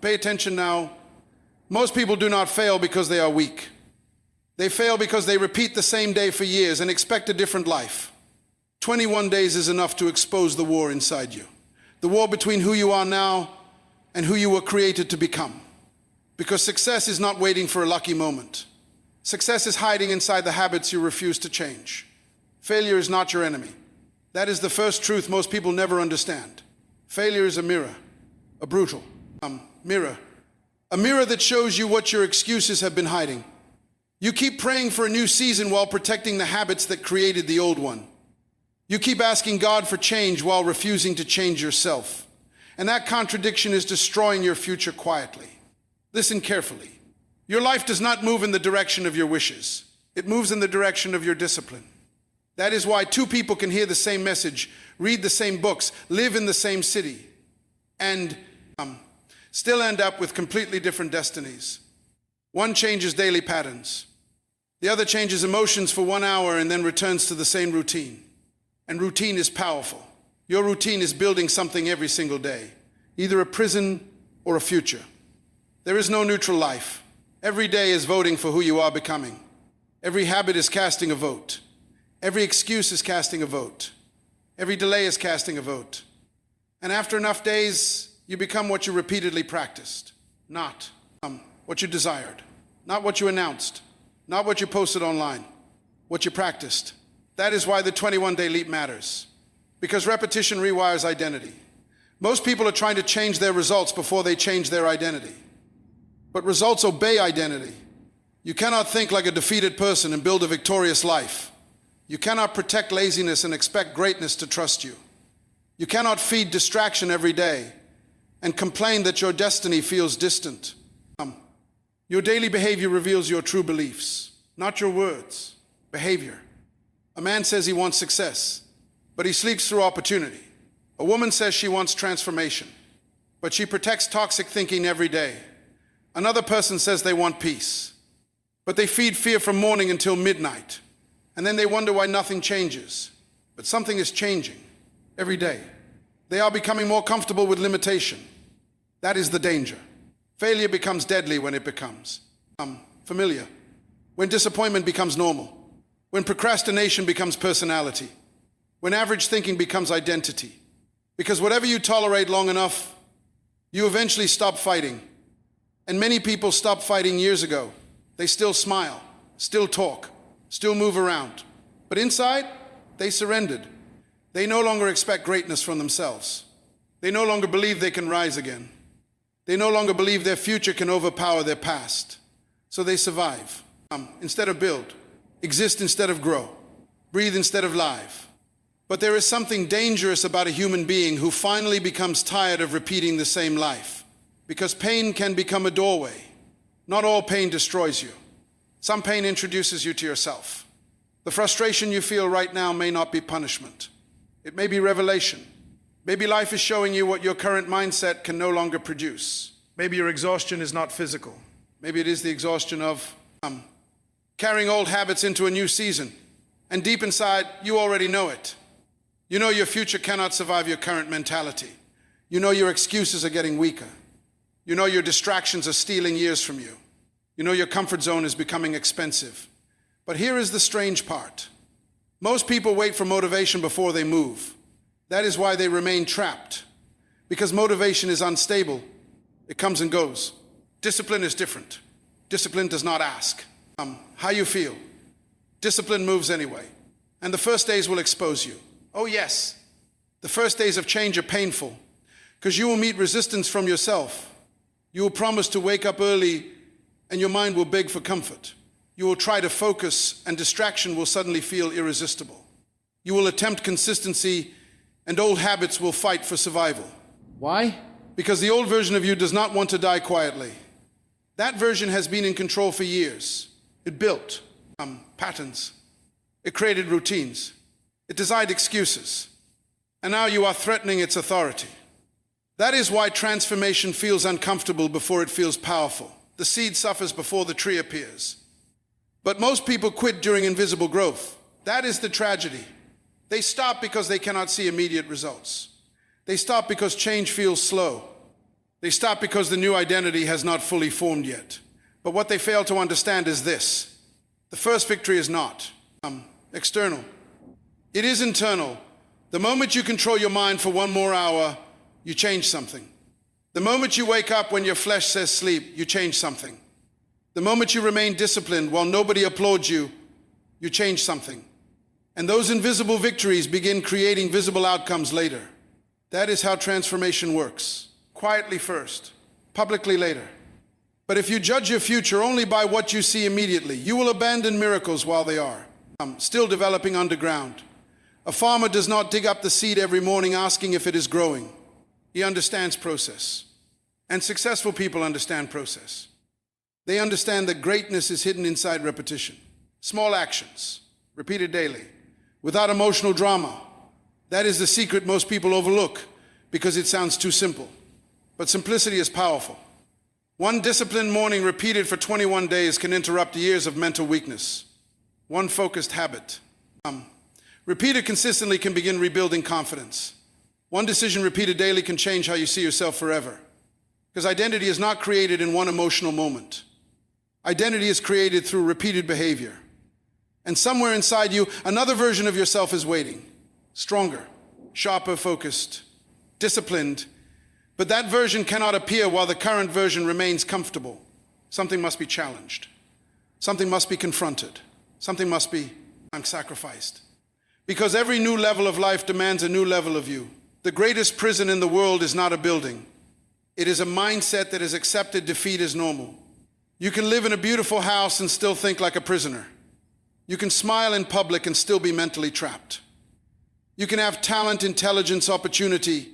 Pay attention now. Most people do not fail because they are weak. They fail because they repeat the same day for years and expect a different life. 21 days is enough to expose the war inside you. The war between who you are now and who you were created to become. Because success is not waiting for a lucky moment. Success is hiding inside the habits you refuse to change. Failure is not your enemy. That is the first truth most people never understand. Failure is a mirror, a brutal mirror. A mirror that shows you what your excuses have been hiding. You keep praying for a new season while protecting the habits that created the old one. You keep asking God for change while refusing to change yourself. And that contradiction is destroying your future quietly. Listen carefully. Your life does not move in the direction of your wishes. It moves in the direction of your discipline. That is why two people can hear the same message, read the same books, live in the same city, and still end up with completely different destinies. One changes daily patterns. The other changes emotions for 1 hour and then returns to the same routine. And routine is powerful. Your routine is building something every single day, either a prison or a future. There is no neutral life. Every day is voting for who you are becoming. Every habit is casting a vote. Every excuse is casting a vote. Every delay is casting a vote. And after enough days, you become what you repeatedly practiced, not what you desired, not what you announced, not what you posted online, what you practiced. That is why the 21-day leap matters, because repetition rewires identity. Most people are trying to change their results before they change their identity. But results obey identity. You cannot think like a defeated person and build a victorious life. You cannot protect laziness and expect greatness to trust you. You cannot feed distraction every day and complain that your destiny feels distant. Your daily behavior reveals your true beliefs, not your words, behavior. A man says he wants success, but he sleeps through opportunity. A woman says she wants transformation, but she protects toxic thinking every day. Another person says they want peace, but they feed fear from morning until midnight. And then they wonder why nothing changes. But something is changing every day. They are becoming more comfortable with limitation. That is the danger. Failure becomes deadly when it becomes familiar. When disappointment becomes normal. When procrastination becomes personality. When average thinking becomes identity. Because whatever you tolerate long enough, you eventually stop fighting. And many people stopped fighting years ago. They still smile, still talk, still move around. But inside, they surrendered. They no longer expect greatness from themselves. They no longer believe they can rise again. They no longer believe their future can overpower their past. So they survive instead of build, exist instead of grow, breathe instead of live. But there is something dangerous about a human being who finally becomes tired of repeating the same life. Because pain can become a doorway. Not all pain destroys you. Some pain introduces you to yourself. The frustration you feel right now may not be punishment. It may be revelation. Maybe life is showing you what your current mindset can no longer produce. Maybe your exhaustion is not physical. Maybe it is the exhaustion of carrying old habits into a new season. And deep inside, you already know it. You know your future cannot survive your current mentality. You know your excuses are getting weaker. You know your distractions are stealing years from you. You know your comfort zone is becoming expensive. But here is the strange part. Most people wait for motivation before they move. That is why they remain trapped. Because motivation is unstable. It comes and goes. Discipline is different. Discipline does not ask how you feel. Discipline moves anyway. And the first days will expose you. Oh yes, the first days of change are painful because you will meet resistance from yourself. You will promise to wake up early and your mind will beg for comfort. You will try to focus and distraction will suddenly feel irresistible. You will attempt consistency and old habits will fight for survival. Why? Because the old version of you does not want to die quietly. That version has been in control for years. It built patterns. It created routines. It designed excuses. And now you are threatening its authority. That is why transformation feels uncomfortable before it feels powerful. The seed suffers before the tree appears. But most people quit during invisible growth. That is the tragedy. They stop because they cannot see immediate results. They stop because change feels slow. They stop because the new identity has not fully formed yet. But what they fail to understand is this. The first victory is not external. It is internal. The moment you control your mind for 1 more hour, you change something. The moment you wake up when your flesh says sleep, you change something. The moment you remain disciplined while nobody applauds you, you change something. And those invisible victories begin creating visible outcomes later. That is how transformation works. Quietly first, publicly later. But if you judge your future only by what you see immediately, you will abandon miracles while they are still developing underground. A farmer does not dig up the seed every morning asking if it is growing. He understands process. And successful people understand process. They understand that greatness is hidden inside repetition. Small actions, repeated daily, without emotional drama. That is the secret most people overlook because it sounds too simple. But simplicity is powerful. One disciplined morning repeated for 21 days can interrupt years of mental weakness. One focused habit. Repeated consistently can begin rebuilding confidence. One decision repeated daily can change how you see yourself forever. Because identity is not created in one emotional moment. Identity is created through repeated behavior. And somewhere inside you, another version of yourself is waiting. Stronger, sharper, focused, disciplined. But that version cannot appear while the current version remains comfortable. Something must be challenged. Something must be confronted. Something must be sacrificed. Because every new level of life demands a new level of you. The greatest prison in the world is not a building. It is a mindset that has accepted defeat as normal. You can live in a beautiful house and still think like a prisoner. You can smile in public and still be mentally trapped. You can have talent, intelligence, opportunity,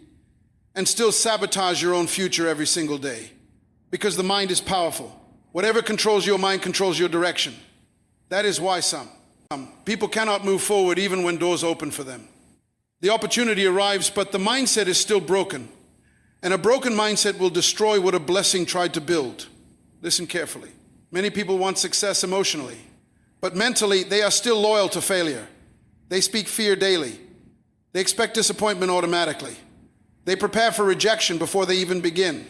and still sabotage your own future every single day. Because the mind is powerful. Whatever controls your mind controls your direction. That is why some people cannot move forward even when doors open for them. The opportunity arrives, but the mindset is still broken. And a broken mindset will destroy what a blessing tried to build. Listen carefully. Many people want success emotionally, but mentally they are still loyal to failure. They speak fear daily. They expect disappointment automatically. They prepare for rejection before they even begin.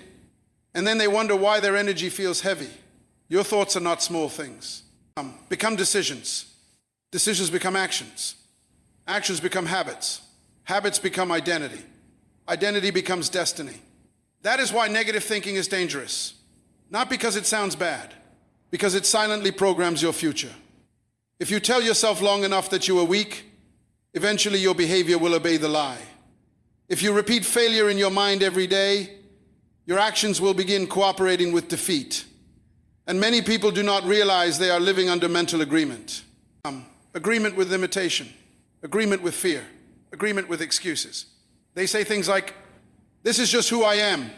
And then they wonder why their energy feels heavy. Your thoughts are not small things. Become decisions. Decisions become actions. Actions become habits. Habits become identity. Identity becomes destiny. That is why negative thinking is dangerous. Not because it sounds bad, because it silently programs your future. If you tell yourself long enough that you are weak, eventually your behavior will obey the lie. If you repeat failure in your mind every day, your actions will begin cooperating with defeat. And many people do not realize they are living under mental agreement. Agreement with limitation, agreement with fear, agreement with excuses. They say things like, "This is just who I am.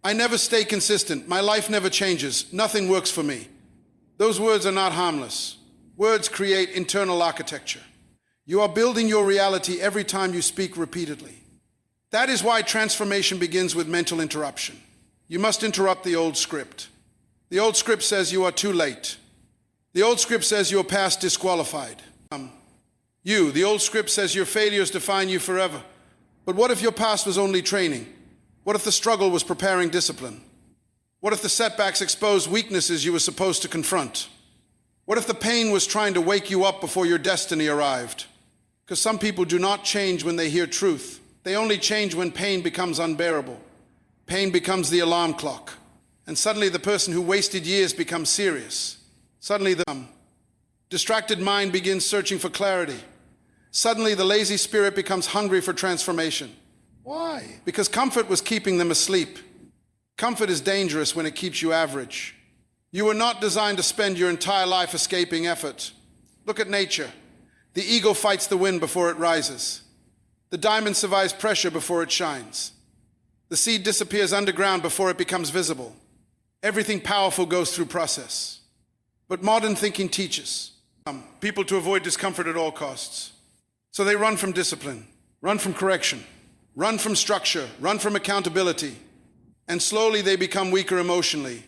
I never stay consistent. My life never changes. Nothing works for me." Those words are not harmless. Words create internal architecture. You are building your reality every time you speak repeatedly. That is why transformation begins with mental interruption. You must interrupt the old script. The old script says you are too late. The old script says you're past disqualified. The old script says your failures define you forever. But what if your past was only training? What if the struggle was preparing discipline? What if the setbacks exposed weaknesses you were supposed to confront? What if the pain was trying to wake you up before your destiny arrived? Because some people do not change when they hear truth. They only change when pain becomes unbearable. Pain becomes the alarm clock. And suddenly the person who wasted years becomes serious. Suddenly the distracted mind begins searching for clarity. Suddenly the lazy spirit becomes hungry for transformation. Why? Because comfort was keeping them asleep. Comfort is dangerous when it keeps you average. You were not designed to spend your entire life escaping effort. Look at nature. The eagle fights the wind before it rises. The diamond survives pressure before it shines. The seed disappears underground before it becomes visible. Everything powerful goes through process. But modern thinking teaches people to avoid discomfort at all costs. So they run from discipline, run from correction, run from structure, run from accountability, and slowly they become weaker emotionally.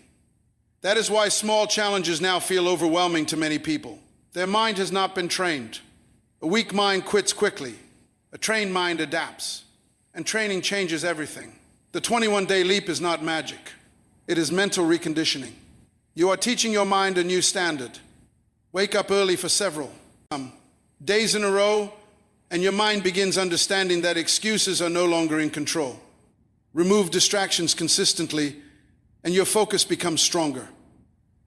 That is why small challenges now feel overwhelming to many people. Their mind has not been trained. A weak mind quits quickly. A trained mind adapts. And training changes everything. The 21-day leap is not magic. It is mental reconditioning. You are teaching your mind a new standard. Wake up early for several days in a row, and your mind begins understanding that excuses are no longer in control. Remove distractions consistently, and your focus becomes stronger.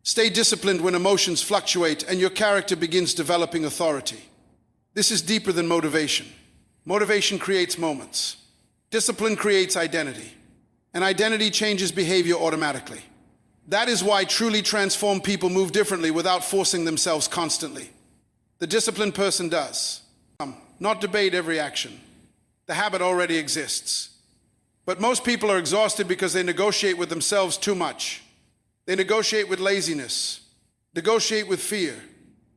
Stay disciplined when emotions fluctuate, and your character begins developing authority. This is deeper than motivation. Motivation creates moments. Discipline creates identity, and identity changes behavior automatically. That is why truly transformed people move differently without forcing themselves constantly. The disciplined person does not debate every action. The habit already exists. But most people are exhausted because they negotiate with themselves too much. They negotiate with laziness, negotiate with fear,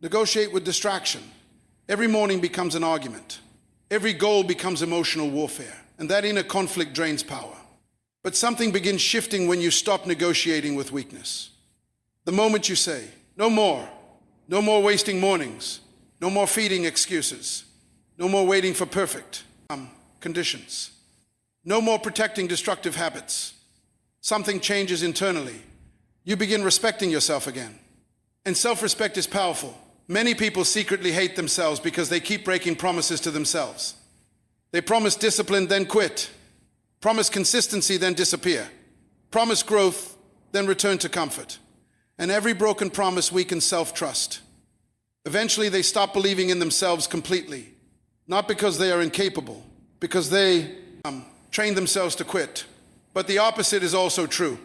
negotiate with distraction. Every morning becomes an argument. Every goal becomes emotional warfare, and that inner conflict drains power. But something begins shifting when you stop negotiating with weakness. The moment you say, no more wasting mornings, no more feeding excuses, no more waiting for perfect conditions, no more protecting destructive habits, something changes internally. You begin respecting yourself again. And self-respect is powerful. Many people secretly hate themselves because they keep breaking promises to themselves. They promise discipline, then quit. Promise consistency, then disappear. Promise growth, then return to comfort. And every broken promise weakens self-trust. Eventually, they stop believing in themselves completely. Not because they are incapable, because they train themselves to quit. But the opposite is also true.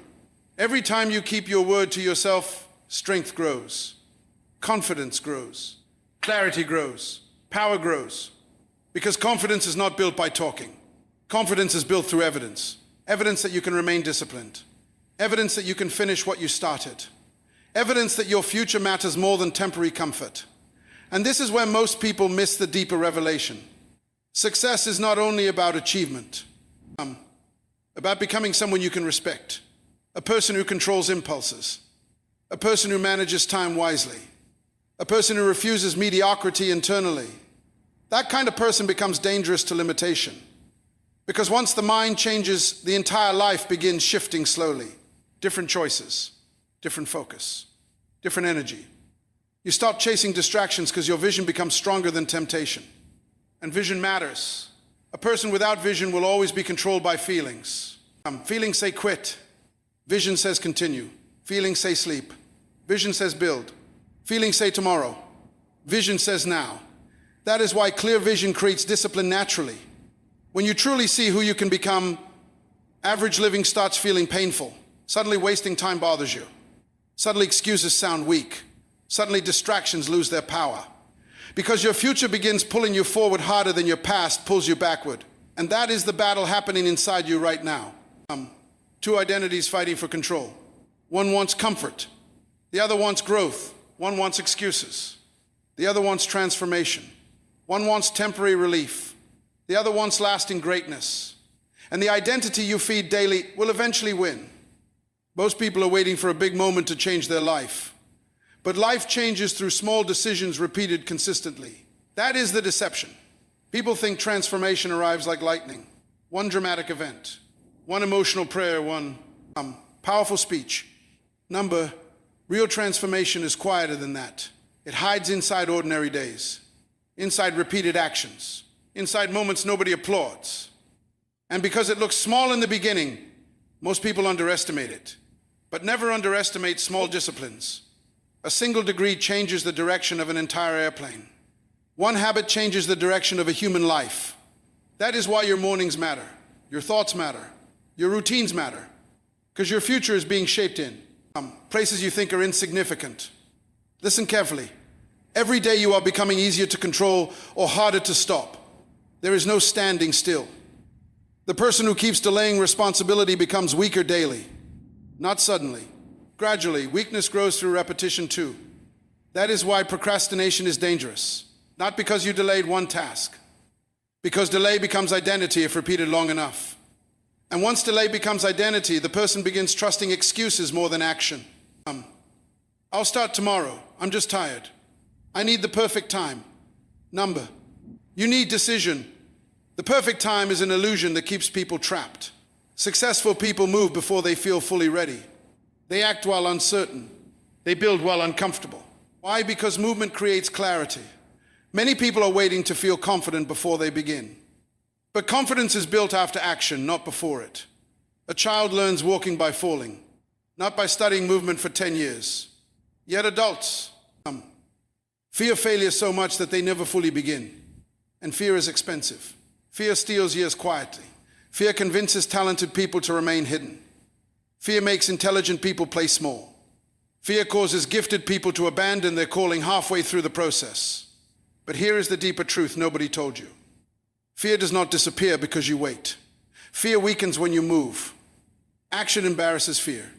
Every time you keep your word to yourself, strength grows, confidence grows, clarity grows, power grows. Because confidence is not built by talking. Confidence is built through evidence. Evidence that you can remain disciplined. Evidence that you can finish what you started. Evidence that your future matters more than temporary comfort. And this is where most people miss the deeper revelation. Success is not only about achievement, about becoming someone you can respect. A person who controls impulses, a person who manages time wisely, a person who refuses mediocrity internally. That kind of person becomes dangerous to limitation. Because once the mind changes, the entire life begins shifting slowly. Different choices, different focus, different energy. You stop chasing distractions because your vision becomes stronger than temptation. And vision matters. A person without vision will always be controlled by feelings. Feelings say quit. Vision says continue. Feelings say sleep. Vision says build. Feelings say tomorrow. Vision says now. That is why clear vision creates discipline naturally. When you truly see who you can become, average living starts feeling painful. Suddenly wasting time bothers you. Suddenly excuses sound weak. Suddenly distractions lose their power. Because your future begins pulling you forward harder than your past pulls you backward. And that is the battle happening inside you right now. Two identities fighting for control. One wants comfort. The other wants growth. One wants excuses. The other wants transformation. One wants temporary relief. The other wants lasting greatness. And the identity you feed daily will eventually win. Most people are waiting for a big moment to change their life. But life changes through small decisions repeated consistently. That is the deception. People think transformation arrives like lightning. One dramatic event. One emotional prayer, one powerful speech. Real transformation is quieter than that. It hides inside ordinary days, inside repeated actions, inside moments nobody applauds. And because it looks small in the beginning, most people underestimate it. But never underestimate small disciplines. A single degree changes the direction of an entire airplane. One habit changes the direction of a human life. That is why your mornings matter, your thoughts matter, your routines matter, because your future is being shaped in places you think are insignificant. Listen carefully. Every day you are becoming easier to control or harder to stop. There is no standing still. The person who keeps delaying responsibility becomes weaker daily. Not suddenly. Gradually, weakness grows through repetition too. That is why procrastination is dangerous. Not because you delayed one task. Because delay becomes identity if repeated long enough. And once delay becomes identity, the person begins trusting excuses more than action. I'll start tomorrow. I'm just tired. I need the perfect time. You need decision. The perfect time is an illusion that keeps people trapped. Successful people move before they feel fully ready. They act while uncertain. They build while uncomfortable. Why? Because movement creates clarity. Many people are waiting to feel confident before they begin. But confidence is built after action, not before it. A child learns walking by falling, not by studying movement for 10 years. Yet adults fear failure so much that they never fully begin. And fear is expensive. Fear steals years quietly. Fear convinces talented people to remain hidden. Fear makes intelligent people play small. Fear causes gifted people to abandon their calling halfway through the process. But here is the deeper truth nobody told you. Fear does not disappear because you wait. Fear weakens when you move. Action embarrasses fear.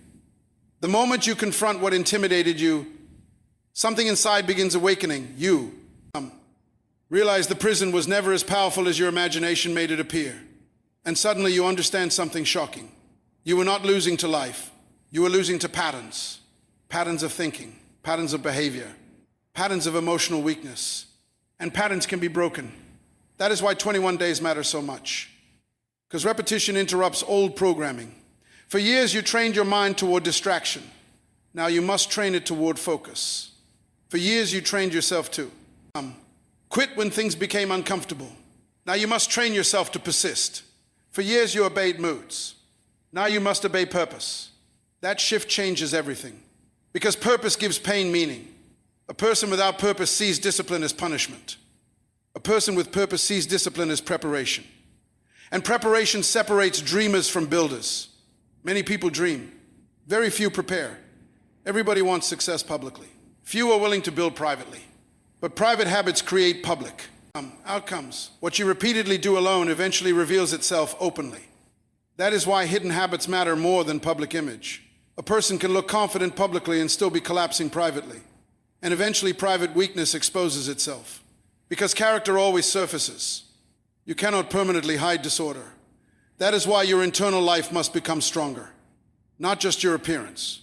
The moment you confront what intimidated you, something inside begins awakening. You realize the prison was never as powerful as your imagination made it appear. And suddenly you understand something shocking. You were not losing to life. You were losing to patterns. Patterns of thinking, patterns of behavior, patterns of emotional weakness. And patterns can be broken. That is why 21 days matter so much. Because repetition interrupts old programming. For years you trained your mind toward distraction. Now you must train it toward focus. For years you trained yourself to quit when things became uncomfortable. Now you must train yourself to persist. For years you obeyed moods. Now you must obey purpose. That shift changes everything. Because purpose gives pain meaning. A person without purpose sees discipline as punishment. A person with purpose sees discipline as preparation. And preparation separates dreamers from builders. Many people dream. Very few prepare. Everybody wants success publicly. Few are willing to build privately. But private habits create public outcomes. What you repeatedly do alone eventually reveals itself openly. That is why hidden habits matter more than public image. A person can look confident publicly and still be collapsing privately. And eventually private weakness exposes itself. Because character always surfaces. You cannot permanently hide disorder. That is why your internal life must become stronger. Not just your appearance.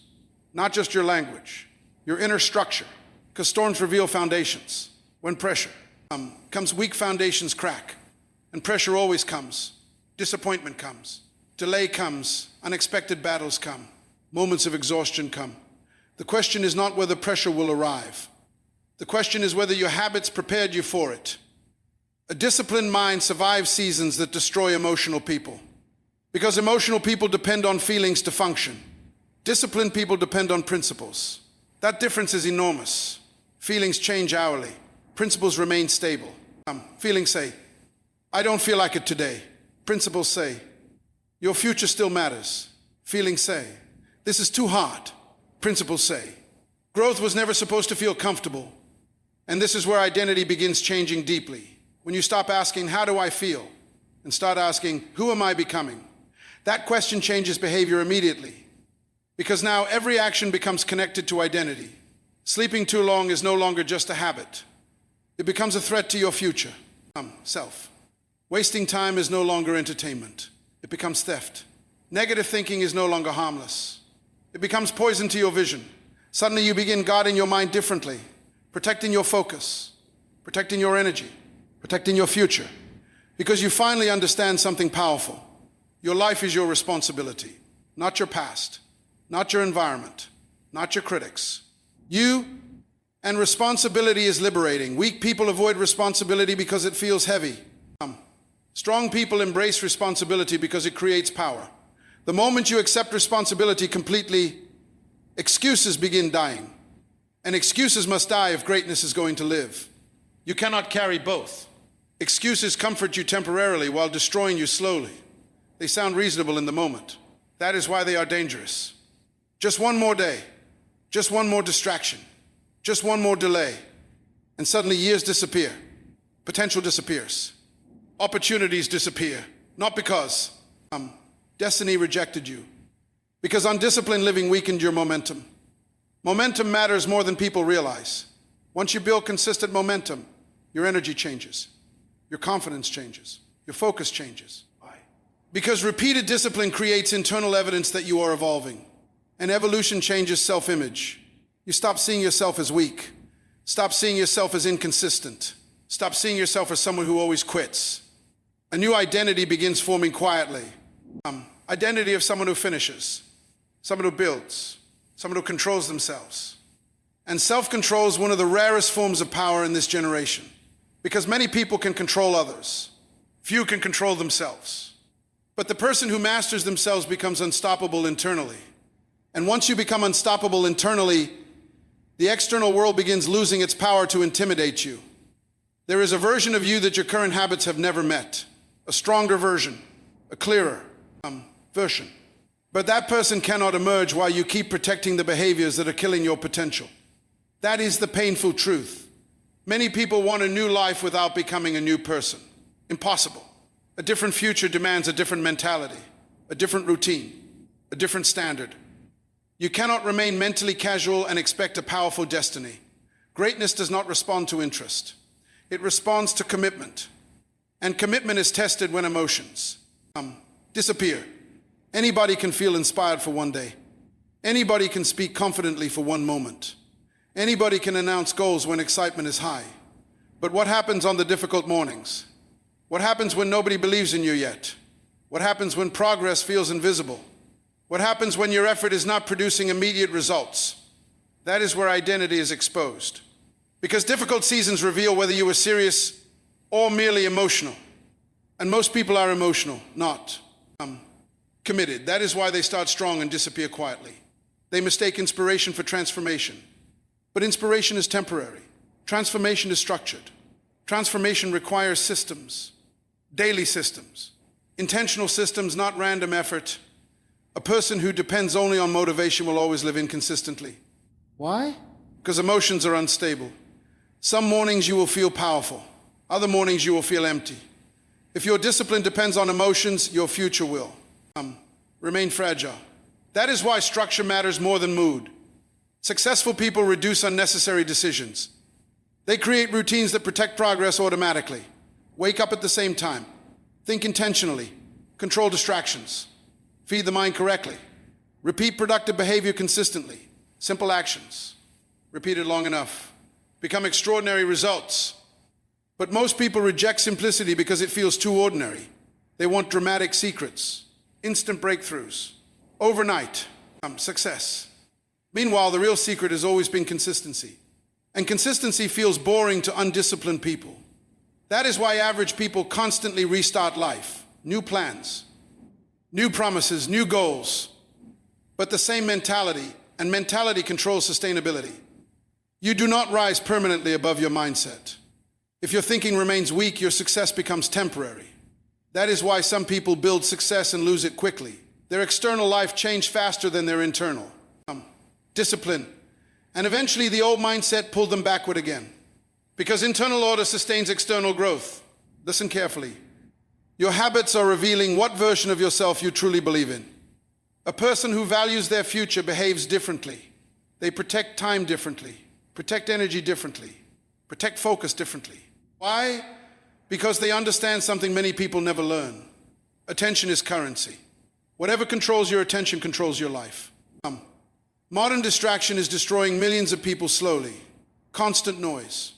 Not just your language. Your inner structure. Because storms reveal foundations. When pressure comes, weak foundations crack. And pressure always comes. Disappointment comes. Delay comes. Unexpected battles come. Moments of exhaustion come. The question is not whether pressure will arrive. The question is whether your habits prepared you for it. A disciplined mind survives seasons that destroy emotional people. Because emotional people depend on feelings to function. Disciplined people depend on principles. That difference is enormous. Feelings change hourly. Principles remain stable. Feelings say, I don't feel like it today. Principles say, your future still matters. Feelings say, this is too hard. Principles say, growth was never supposed to feel comfortable. And this is where identity begins changing deeply. When you stop asking, how do I feel? And start asking, who am I becoming? That question changes behavior immediately. Because now every action becomes connected to identity. Sleeping too long is no longer just a habit. It becomes a threat to your future, self. Wasting time is no longer entertainment. It becomes theft. Negative thinking is no longer harmless. It becomes poison to your vision. Suddenly you begin guarding your mind differently, protecting your focus, protecting your energy, protecting your future. Because you finally understand something powerful. Your life is your responsibility, not your past, not your environment, not your critics. You and responsibility is liberating. Weak people avoid responsibility because it feels heavy. Strong people embrace responsibility because it creates power. The moment you accept responsibility completely, excuses begin dying. And excuses must die if greatness is going to live. You cannot carry both. Excuses comfort you temporarily while destroying you slowly. They sound reasonable in the moment. That is why they are dangerous. Just one more day, just one more distraction, just one more delay, and suddenly years disappear. Potential disappears. Opportunities disappear. Not because destiny rejected you. Because undisciplined living weakened your momentum. Momentum matters more than people realize. Once you build consistent momentum, your energy changes. Your confidence changes. Your focus changes. Why? Because repeated discipline creates internal evidence that you are evolving. And evolution changes self-image. You stop seeing yourself as weak. Stop seeing yourself as inconsistent. Stop seeing yourself as someone who always quits. A new identity begins forming quietly. identity of someone who finishes, someone who builds, someone who controls themselves. And self-control is one of the rarest forms of power in this generation, because many people can control others. Few can control themselves. But the person who masters themselves becomes unstoppable internally. And once you become unstoppable internally, the external world begins losing its power to intimidate you. There is a version of you that your current habits have never met, a stronger version, a clearer version. But that person cannot emerge while you keep protecting the behaviors that are killing your potential. That is the painful truth. Many people want a new life without becoming a new person. Impossible. A different future demands a different mentality, a different routine, a different standard. You cannot remain mentally casual and expect a powerful destiny. Greatness does not respond to interest. It responds to commitment. And commitment is tested when emotions disappear. Anybody can feel inspired for one day. Anybody can speak confidently for one moment. Anybody can announce goals when excitement is high. But what happens on the difficult mornings? What happens when nobody believes in you yet? What happens when progress feels invisible? What happens when your effort is not producing immediate results? That is where identity is exposed. Because difficult seasons reveal whether you were serious or merely emotional. And most people are emotional, not committed. That is why they start strong and disappear quietly. They mistake inspiration for transformation. But inspiration is temporary. Transformation is structured. Transformation requires systems, daily systems, intentional systems, not random effort. A person who depends only on motivation will always live inconsistently. Why? Because emotions are unstable. Some mornings you will feel powerful. Other mornings you will feel empty. If your discipline depends on emotions, your future will remain fragile. That is why structure matters more than mood. Successful people reduce unnecessary decisions. They create routines that protect progress automatically. Wake up at the same time. Think intentionally. Control distractions. Feed the mind correctly. Repeat productive behavior consistently. Simple actions. Repeated long enough. Become extraordinary results. But most people reject simplicity because it feels too ordinary. They want dramatic secrets, instant breakthroughs, overnight success. Meanwhile, the real secret has always been consistency. And consistency feels boring to undisciplined people. That is why average people constantly restart life. New plans, new promises, new goals. But the same mentality, and mentality controls sustainability. You do not rise permanently above your mindset. If your thinking remains weak, your success becomes temporary. That is why some people build success and lose it quickly. Their external life changed faster than their internal. Discipline. And eventually the old mindset pulled them backward again. Because internal order sustains external growth. Listen carefully. Your habits are revealing what version of yourself you truly believe in. A person who values their future behaves differently. They protect time differently, protect energy differently, protect focus differently. Why? Because they understand something many people never learn. Attention is currency. Whatever controls your attention controls your life. Modern distraction is destroying millions of people slowly. Constant noise,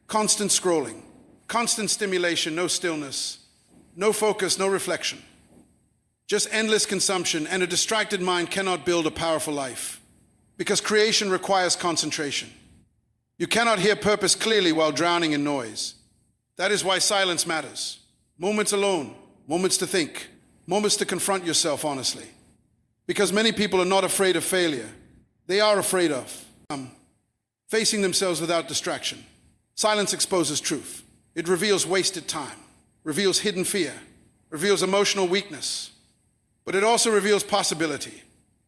constant scrolling, constant stimulation, no stillness, no focus, no reflection. Just endless consumption, and a distracted mind cannot build a powerful life. Because creation requires concentration. You cannot hear purpose clearly while drowning in noise. That is why silence matters. Moments alone, moments to think, moments to confront yourself honestly. Because many people are not afraid of failure. They are afraid of facing themselves without distraction. Silence exposes truth. It reveals wasted time, reveals hidden fear, reveals emotional weakness. But it also reveals possibility.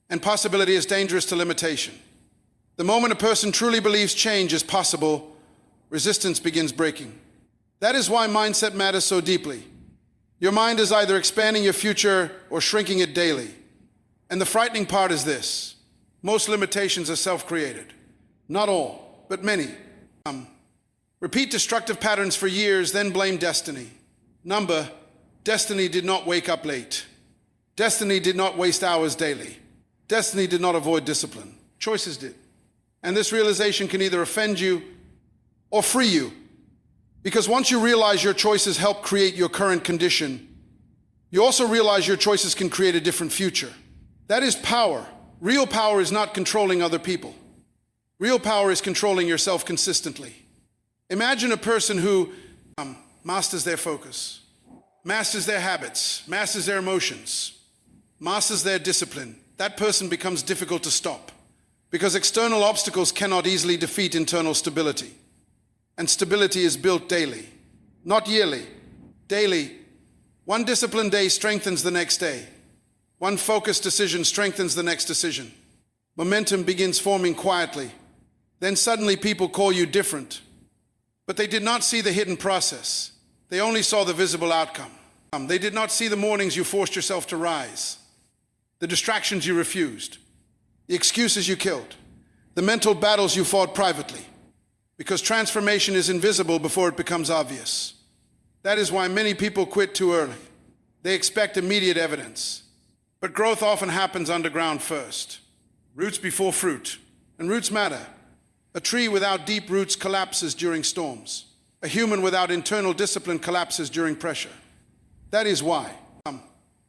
And possibility is dangerous to limitation. The moment a person truly believes change is possible, resistance begins breaking. That is why mindset matters so deeply. Your mind is either expanding your future or shrinking it daily. And the frightening part is this. Most limitations are self-created. Not all, but many. Repeat destructive patterns for years, then blame destiny. Destiny did not wake up late. Destiny did not waste hours daily. Destiny did not avoid discipline. Choices did. And this realization can either offend you or free you. Because once you realize your choices help create your current condition, You also realize your choices can create a different future. That is power. Real power is not controlling other people. Real power is controlling yourself consistently. Imagine a person who masters their focus, masters their habits, masters their emotions, masters their discipline. That person becomes difficult to stop because external obstacles cannot easily defeat internal stability. And stability is built daily, not yearly, daily. One disciplined day strengthens the next day. One focused decision strengthens the next decision. Momentum begins forming quietly. Then suddenly people call you different. But they did not see the hidden process. They only saw the visible outcome. They did not see the mornings you forced yourself to rise, the distractions you refused, the excuses you killed, the mental battles you fought privately. Because transformation is invisible before it becomes obvious. That is why many people quit too early. They expect immediate evidence. But growth often happens underground first. Roots before fruit. And roots matter. A tree without deep roots collapses during storms. A human without internal discipline collapses during pressure. That is why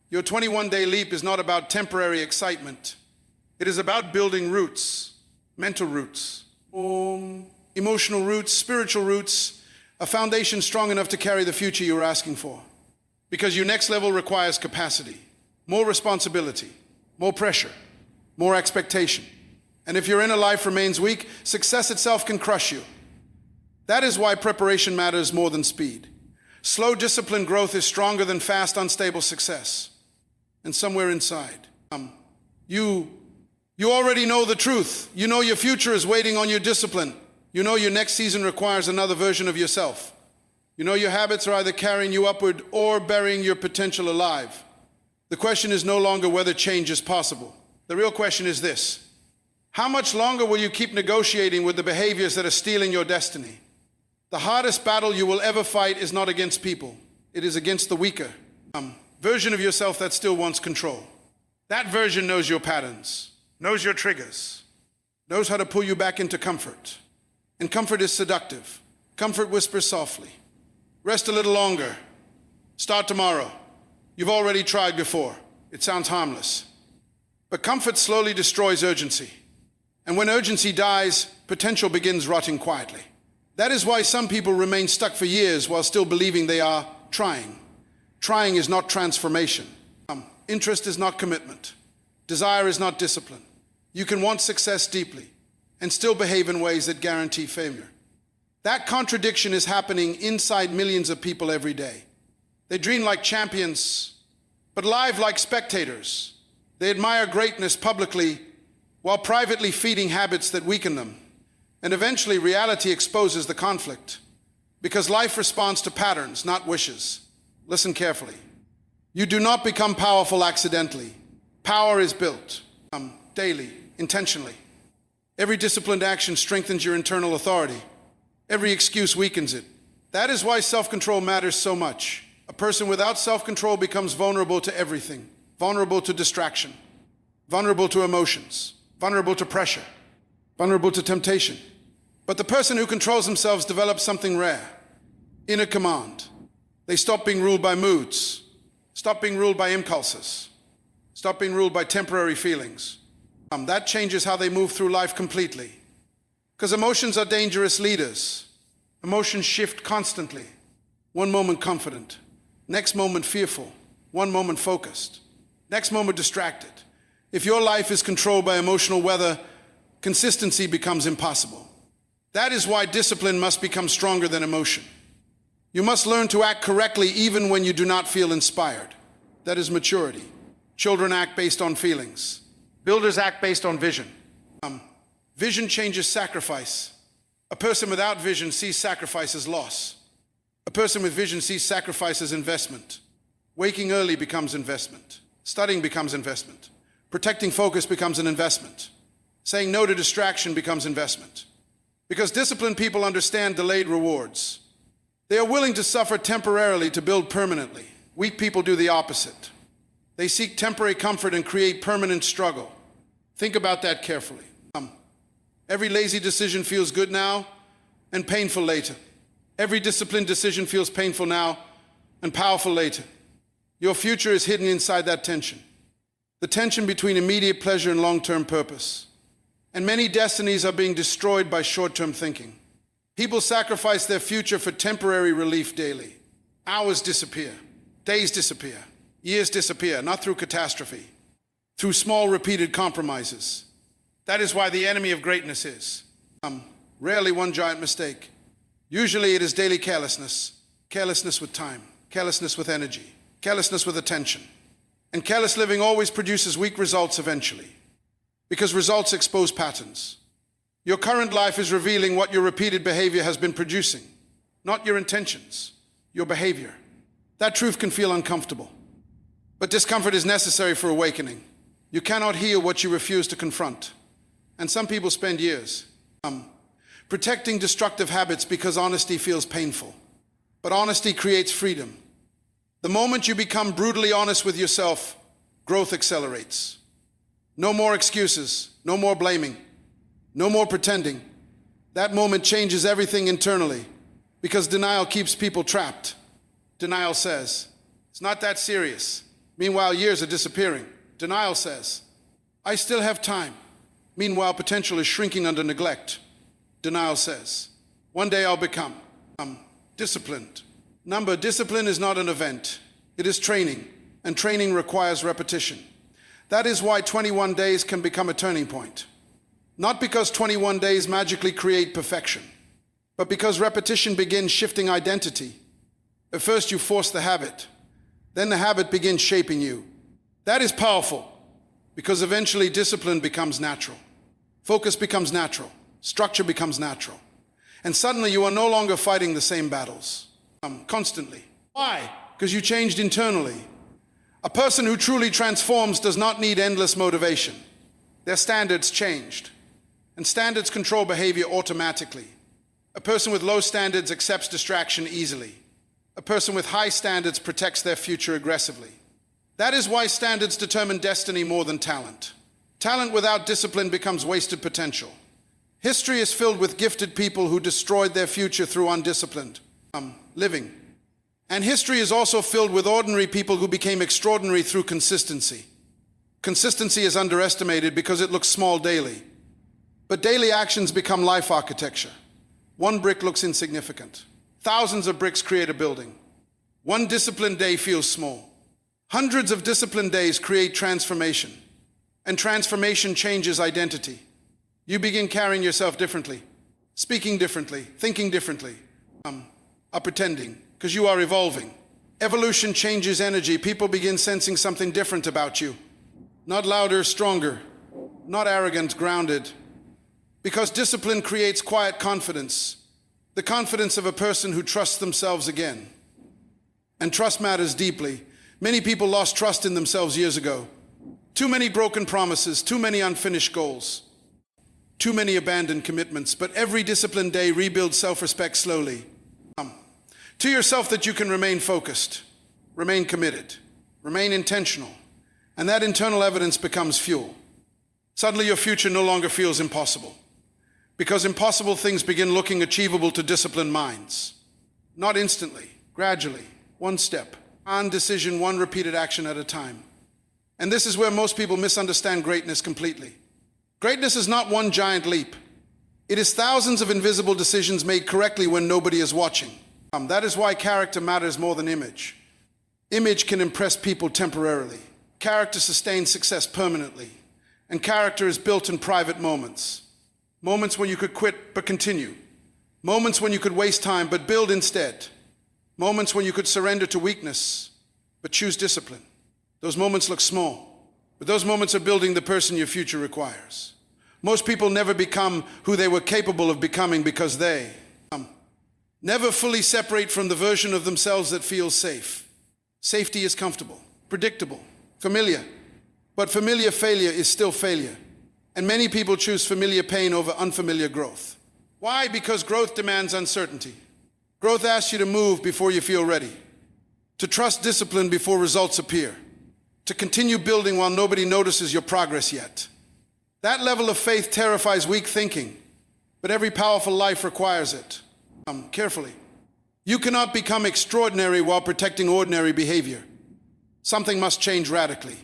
your 21-day leap is not about temporary excitement. It is about building roots, mental roots, emotional roots, spiritual roots, a foundation strong enough to carry the future you are asking for. Because your next level requires capacity, more responsibility, more pressure, more expectation. And if your inner life remains weak, success itself can crush you. That is why preparation matters more than speed. Slow, disciplined growth is stronger than fast, unstable success. And somewhere inside, you already know the truth. You know your future is waiting on your discipline. You know your next season requires another version of yourself. You know your habits are either carrying you upward or burying your potential alive. The question is no longer whether change is possible. The real question is this: how much longer will you keep negotiating with the behaviors that are stealing your destiny? The hardest battle you will ever fight is not against people. It is against the weaker version of yourself that still wants control. That version knows your patterns, knows your triggers, knows how to pull you back into comfort. And comfort is seductive. Comfort whispers softly. Rest a little longer. Start tomorrow. You've already tried before. It sounds harmless. But comfort slowly destroys urgency. And when urgency dies, potential begins rotting quietly. That is why some people remain stuck for years while still believing they are trying. Trying is not transformation. Interest is not commitment. Desire is not discipline. You can want success deeply and still behave in ways that guarantee failure. That contradiction is happening inside millions of people every day. They dream like champions, but live like spectators. They admire greatness publicly while privately feeding habits that weaken them. And eventually reality exposes the conflict because life responds to patterns, not wishes. Listen carefully. You do not become powerful accidentally. Power is built daily, intentionally. Every disciplined action strengthens your internal authority. Every excuse weakens it. That is why self-control matters so much. A person without self-control becomes vulnerable to everything. Vulnerable to distraction. Vulnerable to emotions. Vulnerable to pressure. Vulnerable to temptation. But the person who controls themselves develops something rare. Inner command. They stop being ruled by moods. Stop being ruled by impulses. Stop being ruled by temporary feelings. That changes how they move through life completely. Because emotions are dangerous leaders. Emotions shift constantly. One moment confident, next moment fearful, one moment focused, next moment distracted. If your life is controlled by emotional weather, consistency becomes impossible. That is why discipline must become stronger than emotion. You must learn to act correctly even when you do not feel inspired. That is maturity. Children act based on feelings. Builders act based on vision. Vision changes sacrifice. A person without vision sees sacrifice as loss. A person with vision sees sacrifice as investment. Waking early becomes investment. Studying becomes investment. Protecting focus becomes an investment. Saying no to distraction becomes investment. Because disciplined people understand delayed rewards. They are willing to suffer temporarily to build permanently. Weak people do the opposite. They seek temporary comfort and create permanent struggle. Think about that carefully. Every lazy decision feels good now and painful later. Every disciplined decision feels painful now and powerful later. Your future is hidden inside that tension. The tension between immediate pleasure and long-term purpose. And many destinies are being destroyed by short-term thinking. People sacrifice their future for temporary relief daily. Hours disappear, days disappear, years disappear, not through catastrophe, through small repeated compromises. That is why the enemy of greatness is rarely one giant mistake. Usually it is daily carelessness, carelessness with time, carelessness with energy, carelessness with attention. And careless living always produces weak results eventually, because results expose patterns. Your current life is revealing what your repeated behavior has been producing, not your intentions, your behavior. That truth can feel uncomfortable, but discomfort is necessary for awakening. You cannot heal what you refuse to confront. And some people spend years protecting destructive habits because honesty feels painful. But honesty creates freedom. The moment you become brutally honest with yourself, growth accelerates. No more excuses, no more blaming, no more pretending. That moment changes everything internally, because denial keeps people trapped. Denial says, it's not that serious. Meanwhile, years are disappearing. Denial says, I still have time. Meanwhile, potential is shrinking under neglect. Denial says, one day I'll become disciplined. Discipline is not an event. It is training, and training requires repetition. That is why 21 days can become a turning point. Not because 21 days magically create perfection, but because repetition begins shifting identity. At first you force the habit, then the habit begins shaping you. That is powerful, because eventually discipline becomes natural. Focus becomes natural. Structure becomes natural. And suddenly you are no longer fighting the same battles. Constantly. Why? Because you changed internally. A person who truly transforms does not need endless motivation. Their standards changed. And standards control behavior automatically. A person with low standards accepts distraction easily. A person with high standards protects their future aggressively. That is why standards determine destiny more than talent. Talent without discipline becomes wasted potential. History is filled with gifted people who destroyed their future through undisciplined living. And history is also filled with ordinary people who became extraordinary through consistency. Consistency is underestimated because it looks small daily. But daily actions become life architecture. One brick looks insignificant. Thousands of bricks create a building. One disciplined day feels small. Hundreds of disciplined days create transformation. And transformation changes identity. You begin carrying yourself differently, speaking differently, thinking differently, pretending, because you are evolving. Evolution changes energy. People begin sensing something different about you. Not louder, stronger, not arrogant, grounded. Because discipline creates quiet confidence, the confidence of a person who trusts themselves again. And trust matters deeply. Many people lost trust in themselves years ago. Too many broken promises, too many unfinished goals, too many abandoned commitments. But every disciplined day rebuilds self-respect slowly. To yourself that you can remain focused, remain committed, remain intentional. And that internal evidence becomes fuel. Suddenly your future no longer feels impossible. Because impossible things begin looking achievable to disciplined minds. Not instantly, gradually, one step, one decision, one repeated action at a time. And this is where most people misunderstand greatness completely. Greatness is not one giant leap. It is thousands of invisible decisions made correctly when nobody is watching. That is why character matters more than image. Image can impress people temporarily. Character sustains success permanently. And character is built in private moments. Moments when you could quit but continue. Moments when you could waste time but build instead. Moments when you could surrender to weakness but choose discipline. Those moments look small, but those moments are building the person your future requires. Most people never become who they were capable of becoming because they never fully separate from the version of themselves that feels safe. Safety is comfortable, predictable, familiar. But familiar failure is still failure. And many people choose familiar pain over unfamiliar growth. Why? Because growth demands uncertainty. Growth asks you to move before you feel ready. To trust discipline before results appear. To continue building while nobody notices your progress yet. That level of faith terrifies weak thinking, but every powerful life requires it. Carefully. You cannot become extraordinary while protecting ordinary behavior. Something must change radically.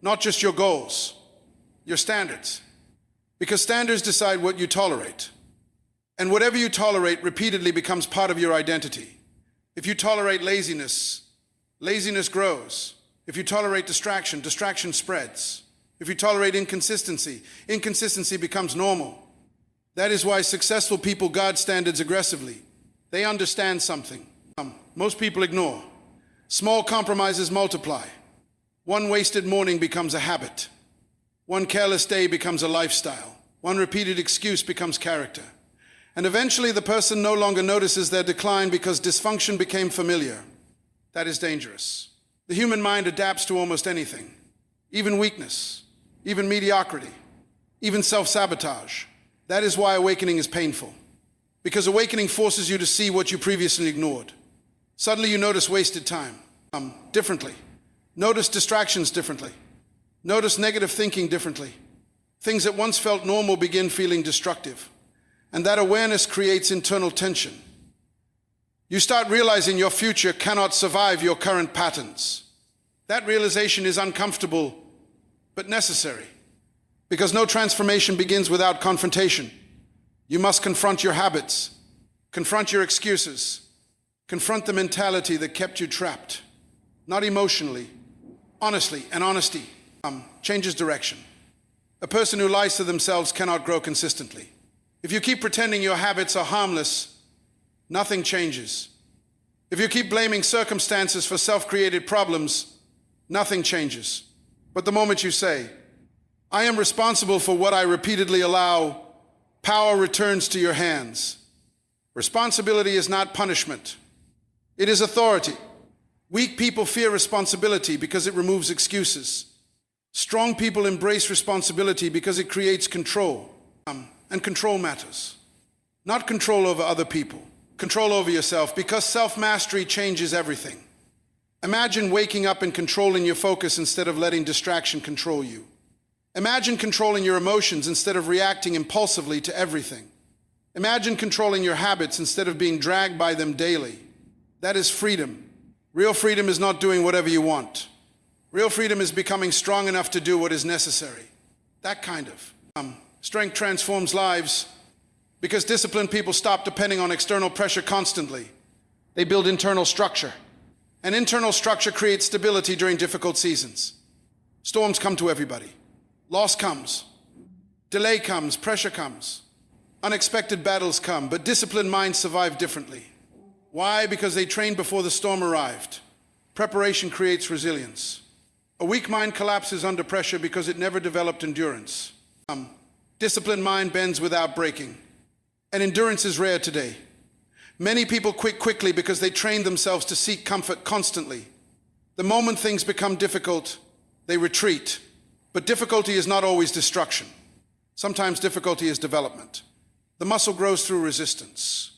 Not just your goals, your standards. Because standards decide what you tolerate. And whatever you tolerate repeatedly becomes part of your identity. If you tolerate laziness, laziness grows. If you tolerate distraction, distraction spreads. If you tolerate inconsistency, inconsistency becomes normal. That is why successful people guard standards aggressively. They understand something most people ignore. Small compromises multiply. One wasted morning becomes a habit. One careless day becomes a lifestyle. One repeated excuse becomes character. And eventually the person no longer notices their decline because dysfunction became familiar. That is dangerous. The human mind adapts to almost anything, even weakness, even mediocrity, even self-sabotage. That is why awakening is painful. Because awakening forces you to see what you previously ignored. Suddenly you notice wasted time differently. Notice distractions differently. Notice negative thinking differently. Things that once felt normal begin feeling destructive. And that awareness creates internal tension. You start realizing your future cannot survive your current patterns. That realization is uncomfortable, but necessary. Because no transformation begins without confrontation. You must confront your habits, confront your excuses, confront the mentality that kept you trapped. Not emotionally, honestly, and honesty changes direction. A person who lies to themselves cannot grow consistently. If you keep pretending your habits are harmless, nothing changes. If you keep blaming circumstances for self-created problems, nothing changes. But the moment you say, I am responsible for what I repeatedly allow, power returns to your hands. Responsibility is not punishment. It is authority. Weak people fear responsibility because it removes excuses. Strong people embrace responsibility because it creates control. And control matters. Not control over other people. Control over yourself, because self-mastery changes everything. Imagine waking up and controlling your focus instead of letting distraction control you. Imagine controlling your emotions instead of reacting impulsively to everything. Imagine controlling your habits instead of being dragged by them daily. That is freedom. Real freedom is not doing whatever you want. Real freedom is becoming strong enough to do what is necessary. That kind of strength transforms lives, because disciplined people stop depending on external pressure constantly. They build internal structure. And internal structure creates stability during difficult seasons. Storms come to everybody. Loss comes. Delay comes. Pressure comes. Unexpected battles come, but disciplined minds survive differently. Why? Because they trained before the storm arrived. Preparation creates resilience. A weak mind collapses under pressure because it never developed endurance. Disciplined mind bends without breaking. And endurance is rare today. Many people quit quickly because they trained themselves to seek comfort constantly. The moment things become difficult, they retreat. But difficulty is not always destruction. Sometimes difficulty is development. The muscle grows through resistance.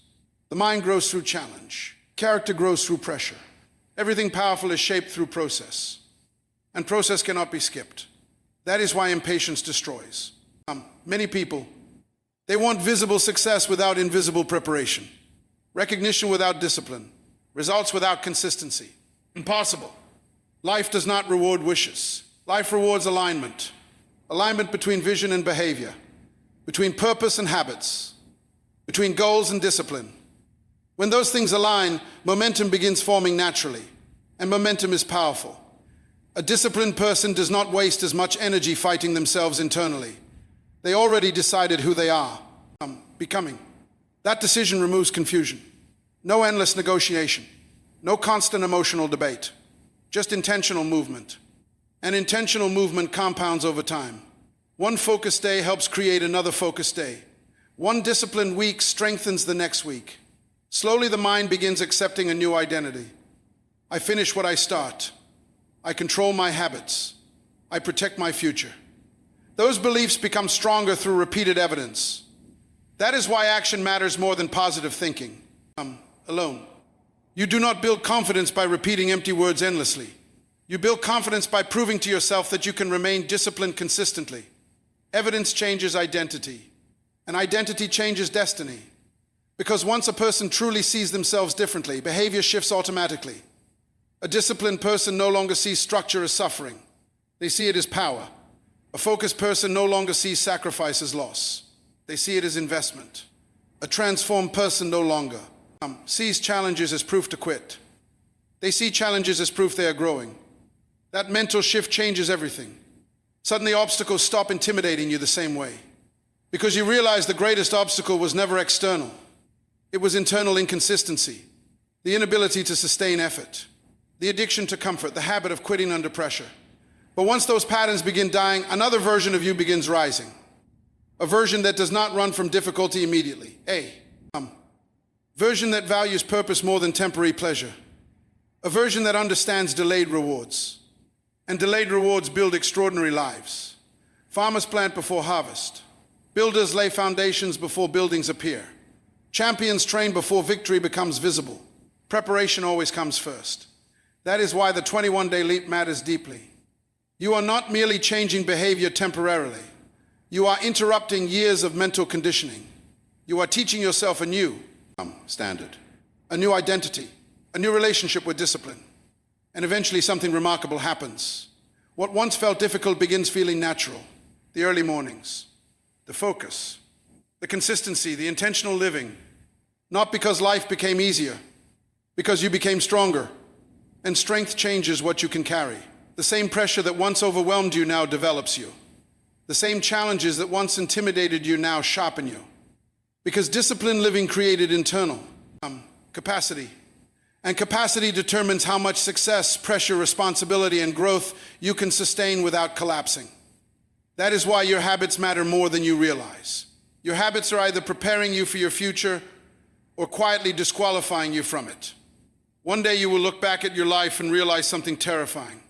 The mind grows through challenge. Character grows through pressure. Everything powerful is shaped through process. And process cannot be skipped. That is why impatience destroys. Many people, they want visible success without invisible preparation. Recognition without discipline. Results without consistency. Impossible. Life does not reward wishes. Life rewards alignment. Alignment between vision and behavior. Between purpose and habits. Between goals and discipline. When those things align, momentum begins forming naturally. And momentum is powerful. A disciplined person does not waste as much energy fighting themselves internally. They already decided who they are, becoming. That decision removes confusion. No endless negotiation. No constant emotional debate. Just intentional movement. And intentional movement compounds over time. One focused day helps create another focused day. One disciplined week strengthens the next week. Slowly the mind begins accepting a new identity. I finish what I start. I control my habits. I protect my future. Those beliefs become stronger through repeated evidence. That is why action matters more than positive thinking. Alone. You do not build confidence by repeating empty words endlessly. You build confidence by proving to yourself that you can remain disciplined consistently. Evidence changes identity, and identity changes destiny. Because once a person truly sees themselves differently, behavior shifts automatically. A disciplined person no longer sees structure as suffering. They see it as power. A focused person no longer sees sacrifice as loss. They see it as investment. A transformed person no longer sees challenges as proof to quit. They see challenges as proof they are growing. That mental shift changes everything. Suddenly obstacles stop intimidating you the same way. Because you realize the greatest obstacle was never external. It was internal inconsistency, the inability to sustain effort, the addiction to comfort, the habit of quitting under pressure. But once those patterns begin dying, another version of you begins rising. A version that does not run from difficulty immediately. A version that values purpose more than temporary pleasure. A version that understands delayed rewards. And delayed rewards build extraordinary lives. Farmers plant before harvest. Builders lay foundations before buildings appear. Champions train before victory becomes visible. Preparation always comes first. That is why the 21-day leap matters deeply. You are not merely changing behavior temporarily. You are interrupting years of mental conditioning. You are teaching yourself a new standard, a new identity, a new relationship with discipline. And eventually something remarkable happens. What once felt difficult begins feeling natural. The early mornings, the focus, the consistency, the intentional living. Not because life became easier, because you became stronger. And strength changes what you can carry. The same pressure that once overwhelmed you now develops you. The same challenges that once intimidated you now sharpen you. Because disciplined living created internal capacity. And capacity determines how much success, pressure, responsibility, and growth you can sustain without collapsing. That is why your habits matter more than you realize. Your habits are either preparing you for your future or quietly disqualifying you from it. One day you will look back at your life and realize something terrifying.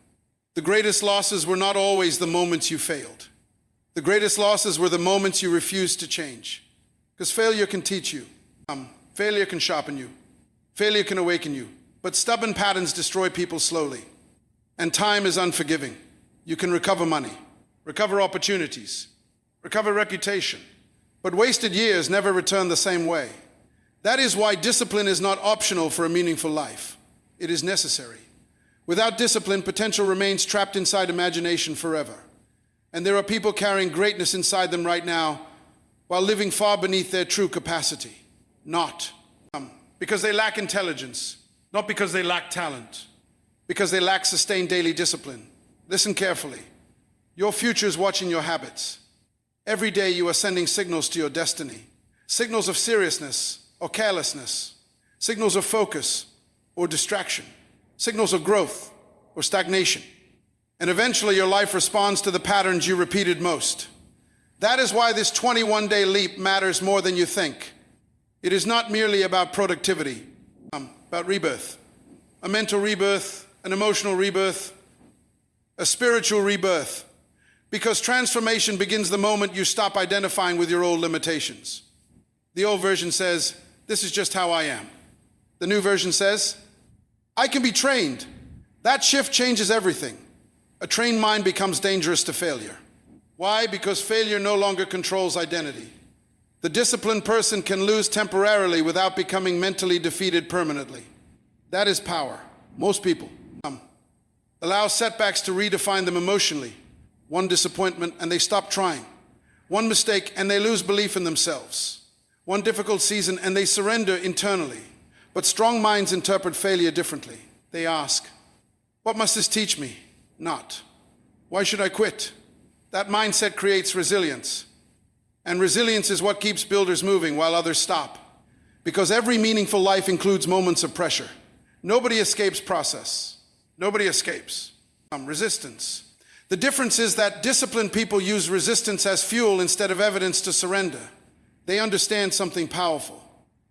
The greatest losses were not always the moments you failed. The greatest losses were the moments you refused to change. Because failure can teach you. Failure can sharpen you. Failure can awaken you. But stubborn patterns destroy people slowly. And time is unforgiving. You can recover money, recover opportunities, recover reputation. But wasted years never return the same way. That is why discipline is not optional for a meaningful life. It is necessary. Without discipline, potential remains trapped inside imagination forever. And there are people carrying greatness inside them right now while living far beneath their true capacity. Not because they lack intelligence, not because they lack talent, because they lack sustained daily discipline. Listen carefully. Your future is watching your habits. Every day you are sending signals to your destiny. Signals of seriousness or carelessness. Signals of focus or distraction. Signals of growth or stagnation. And eventually your life responds to the patterns you repeated most. That is why this 21-day leap matters more than you think. It is not merely about productivity, about rebirth. A mental rebirth, an emotional rebirth, a spiritual rebirth. Because transformation begins the moment you stop identifying with your old limitations. The old version says, "This is just how I am." The new version says, "I can be trained." That shift changes everything. A trained mind becomes dangerous to failure. Why? Because failure no longer controls identity. The disciplined person can lose temporarily without becoming mentally defeated permanently. That is power. Most people allow setbacks to redefine them emotionally. One disappointment and they stop trying. One mistake and they lose belief in themselves. One difficult season and they surrender internally. But strong minds interpret failure differently. They ask, "What must this teach me?" Not, "Why should I quit?" That mindset creates resilience. And resilience is what keeps builders moving while others stop. Because every meaningful life includes moments of pressure. Nobody escapes process. Nobody escapes resistance. The difference is that disciplined people use resistance as fuel instead of evidence to surrender. They understand something powerful.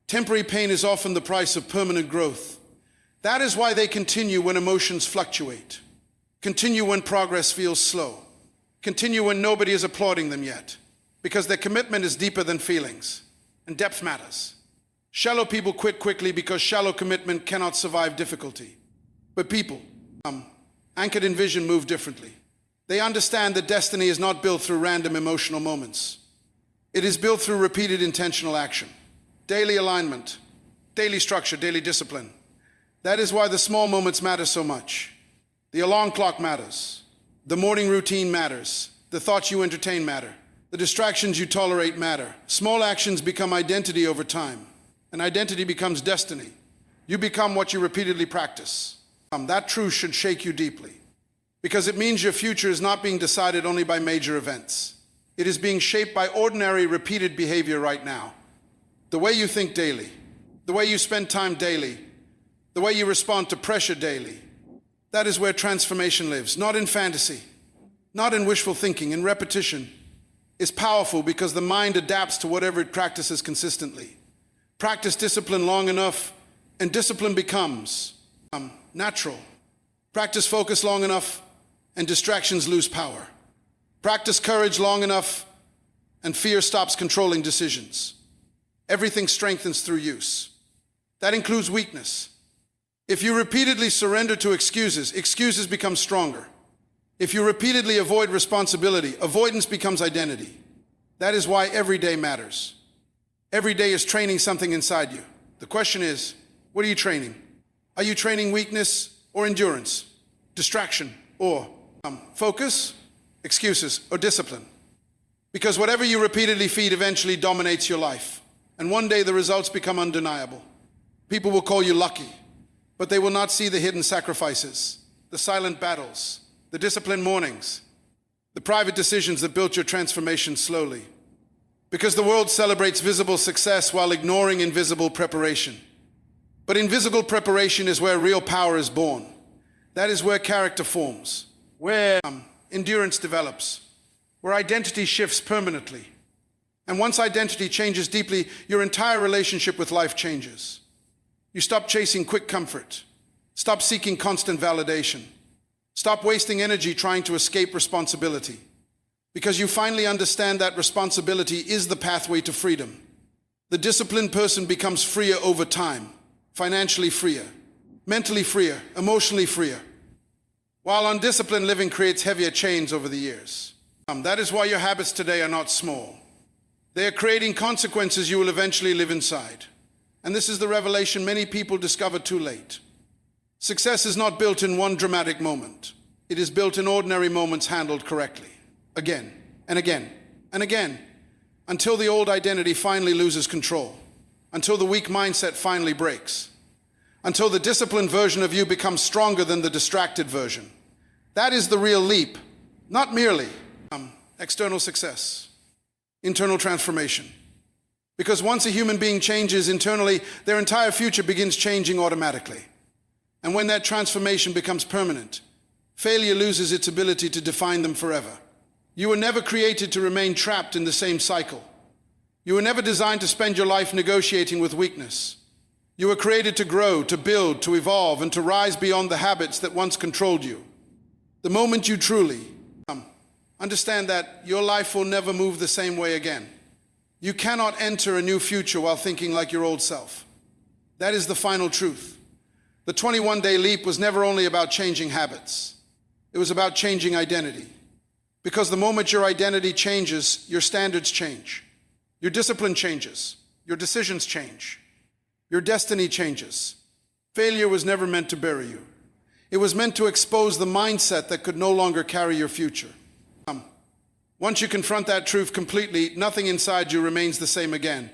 Temporary pain is often the price of permanent growth. That is why they continue when emotions fluctuate. Continue when progress feels slow. Continue when nobody is applauding them yet. Because their commitment is deeper than feelings. And depth matters. Shallow people quit quickly because shallow commitment cannot survive difficulty. But people, anchored in vision, move differently. They understand that destiny is not built through random emotional moments. It is built through repeated intentional action. Daily alignment, daily structure, daily discipline. That is why the small moments matter so much. The alarm clock matters. The morning routine matters. The thoughts you entertain matter. The distractions you tolerate matter. Small actions become identity over time, and identity becomes destiny. You become what you repeatedly practice. That truth should shake you deeply, because it means your future is not being decided only by major events. It is being shaped by ordinary, repeated behavior right now. The way you think daily, the way you spend time daily, the way you respond to pressure daily. That is where transformation lives, not in fantasy, not in wishful thinking. In repetition is powerful because the mind adapts to whatever it practices consistently. Practice discipline long enough, and discipline becomes natural. Practice focus long enough, and distractions lose power. Practice courage long enough, and fear stops controlling decisions. Everything strengthens through use. That includes weakness. If you repeatedly surrender to excuses, excuses become stronger. If you repeatedly avoid responsibility, avoidance becomes identity. That is why every day matters. Every day is training something inside you. The question is, what are you training? Are you training weakness or endurance? Distraction or focus? Excuses or discipline? Because whatever you repeatedly feed eventually dominates your life. And one day the results become undeniable. People will call you lucky, but they will not see the hidden sacrifices, the silent battles, the disciplined mornings, the private decisions that built your transformation slowly. Because the world celebrates visible success while ignoring invisible preparation. But invisible preparation is where real power is born. That is where character forms, where endurance develops, where identity shifts permanently. And once identity changes deeply, your entire relationship with life changes. You stop chasing quick comfort. Stop seeking constant validation. Stop wasting energy trying to escape responsibility. Because you finally understand that responsibility is the pathway to freedom. The disciplined person becomes freer over time, financially freer, mentally freer, emotionally freer, while undisciplined living creates heavier chains over the years. That is why your habits today are not small. They are creating consequences you will eventually live inside. And this is the revelation many people discover too late. Success is not built in one dramatic moment. It is built in ordinary moments handled correctly. Again and again and again, until the old identity finally loses control, until the weak mindset finally breaks, until the disciplined version of you becomes stronger than the distracted version. That is the real leap, not merely external success, internal transformation. Because once a human being changes internally, their entire future begins changing automatically. And when that transformation becomes permanent, failure loses its ability to define them forever. You were never created to remain trapped in the same cycle. You were never designed to spend your life negotiating with weakness. You were created to grow, to build, to evolve, and to rise beyond the habits that once controlled you. The moment you truly understand that, your life will never move the same way again. You cannot enter a new future while thinking like your old self. That is the final truth. The 21-day leap was never only about changing habits. It was about changing identity. Because the moment your identity changes, your standards change. Your discipline changes. Your decisions change. Your destiny changes. Failure was never meant to bury you. It was meant to expose the mindset that could no longer carry your future. Once you confront that truth completely, nothing inside you remains the same again.